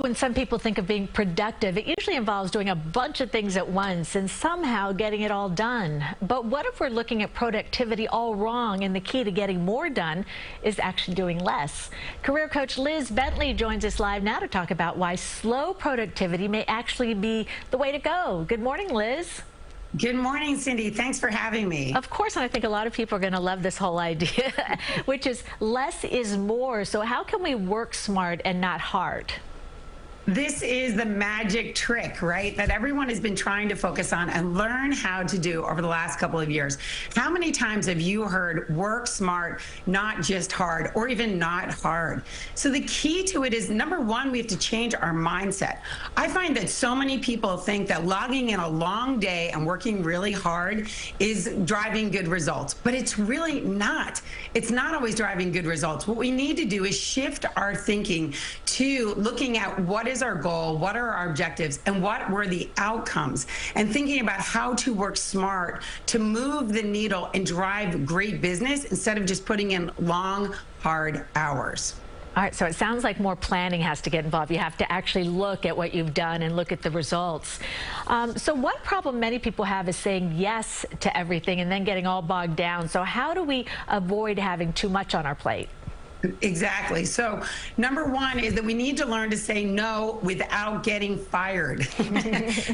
When some people think of being productive, it usually involves doing a bunch of things at once and somehow getting it all done. But what if we're looking at productivity all wrong and the key to getting more done is actually doing less? Career coach Liz Bentley joins us live now to talk about why slow productivity may actually be the way to go. Good morning, Liz. Good morning, Cindy. Thanks for having me. Of course, and I think a lot of people are going to love this whole idea, which is less is more. So how can we work smart and not hard? This is the magic trick, right, that everyone has been trying to focus on and learn how to do over the last couple of years. How many times have you heard work smart, not just hard, or even not hard? So the key to it is, number one, we have to change our mindset. I find that so many people think that logging in a long day and working really hard is driving good results, but it's really not. It's not always driving good results. What we need to do is shift our thinking to looking at what is our goal, what are our objectives, and what were the outcomes, and thinking about how to work smart to move the needle and drive great business instead of just putting in long, hard hours. All right, so it sounds like more planning has to get involved. You have to actually look at what you've done and look at the results. So one problem many people have is saying yes to everything and then getting all bogged down. So how do we avoid having too much on our plate? Exactly. So number one is that we need to learn to say no without getting fired.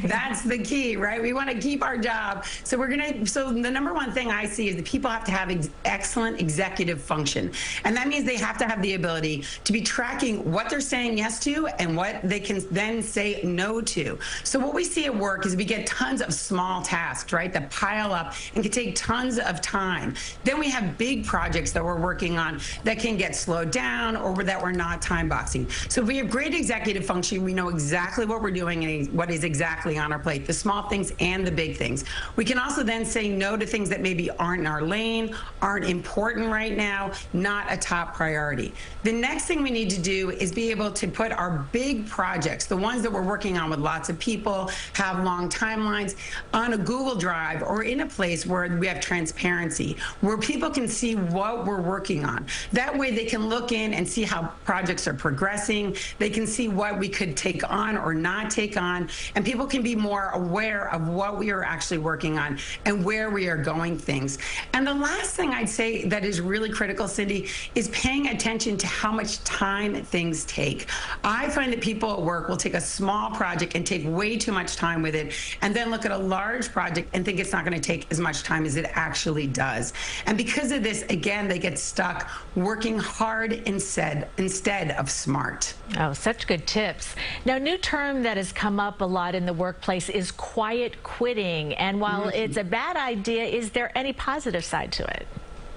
That's the key, right? We want to keep our job. So the number one thing I see is that people have to have excellent executive function. And that means they have to have the ability to be tracking what they're saying yes to and what they can then say no to. So what we see at work is we get tons of small tasks, right, that pile up and can take tons of time. Then we have big projects that we're working on that can get slowed down or that we're not time boxing. So if we have great executive function, we know exactly what we're doing and what is exactly on our plate, the small things and the big things. We can also then say no to things that maybe aren't in our lane, aren't important right now, not a top priority. The next thing we need to do is be able to put our big projects, the ones that we're working on with lots of people, have long timelines, on a Google Drive or in a place where we have transparency, where people can see what we're working on. That way they can look in and see how projects are progressing. They can see what we could take on or not take on, and people can be more aware of what we are actually working on and where we are going things. And the last thing I'd say that is really critical, Cindy, is paying attention to how much time things take. I find that people at work will take a small project and take way too much time with it, and then look at a large project and think it's not going to take as much time as it actually does. And because of this, again, they get stuck working hard instead of smart. Oh, such good tips. Now, a new term that has come up a lot in the workplace is quiet quitting. And while it's a bad idea, is there any positive side to it?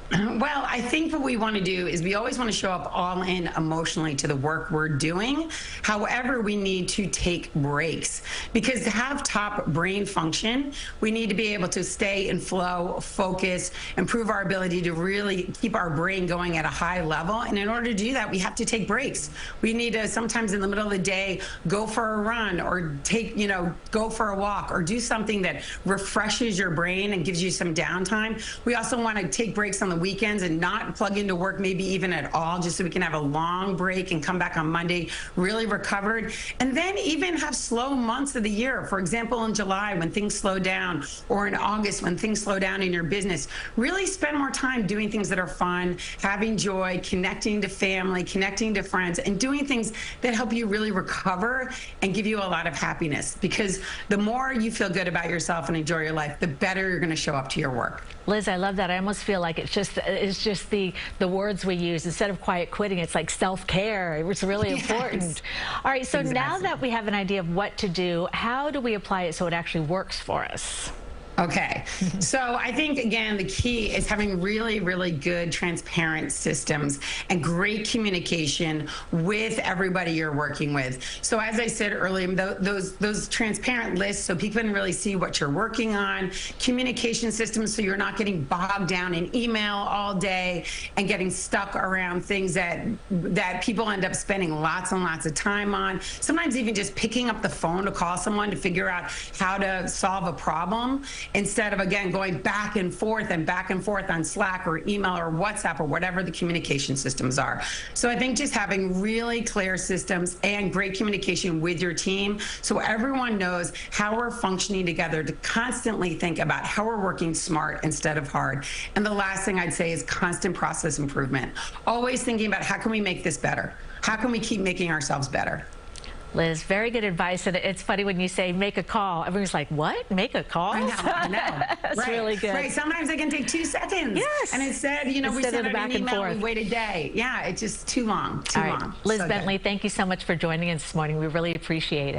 Well, I think what we want to do is we always want to show up all in emotionally to the work we're doing. However, we need to take breaks, because to have top brain function, we need to be able to stay in flow, focus, improve our ability to really keep our brain going at a high level. And in order to do that, we have to take breaks. We need to sometimes in the middle of the day go for a run or go for a walk or do something that refreshes your brain and gives you some downtime. We also want to take breaks on the weekends and not plug into work maybe even at all, just so we can have a long break and come back on Monday really recovered. And then even have slow months of the year. For example, in July when things slow down, or in August when things slow down in your business, really spend more time doing things that are fun, having joy, connecting to family, connecting to friends, and doing things that help you really recover and give you a lot of happiness. Because the more you feel good about yourself and enjoy your life, the better you're going to show up to your work. Liz, I love that. I almost feel like it's just the words we use. Instead of quiet quitting, it's like self-care. It's really important. Yes. All right, so Exactly. Now that we have an idea of what to do, how do we apply it so it actually works for us? Okay, so I think, again, the key is having really, really good, transparent systems and great communication with everybody you're working with. So as I said earlier, those transparent lists so people can really see what you're working on, communication systems so you're not getting bogged down in email all day and getting stuck around things that people end up spending lots and lots of time on. Sometimes even just picking up the phone to call someone to figure out how to solve a problem. instead of, again, going back and forth on Slack or email or WhatsApp or whatever the communication systems are. So I think just having really clear systems and great communication with your team so everyone knows how we're functioning together, to constantly think about how we're working smart instead of hard. And the last thing I'd say is constant process improvement. Always thinking about how can we make this better? How can we keep making ourselves better? Liz, very good advice. And it's funny when you say make a call. Everyone's like, what? Make a call? I know. That's right. really good. Right. Sometimes it can take 2 seconds. Yes. And instead, you know, we send out an email, we wait a day. Yeah, it's just too long. Too long. Liz So Bentley, thank you so much for joining us this morning. We really appreciate it.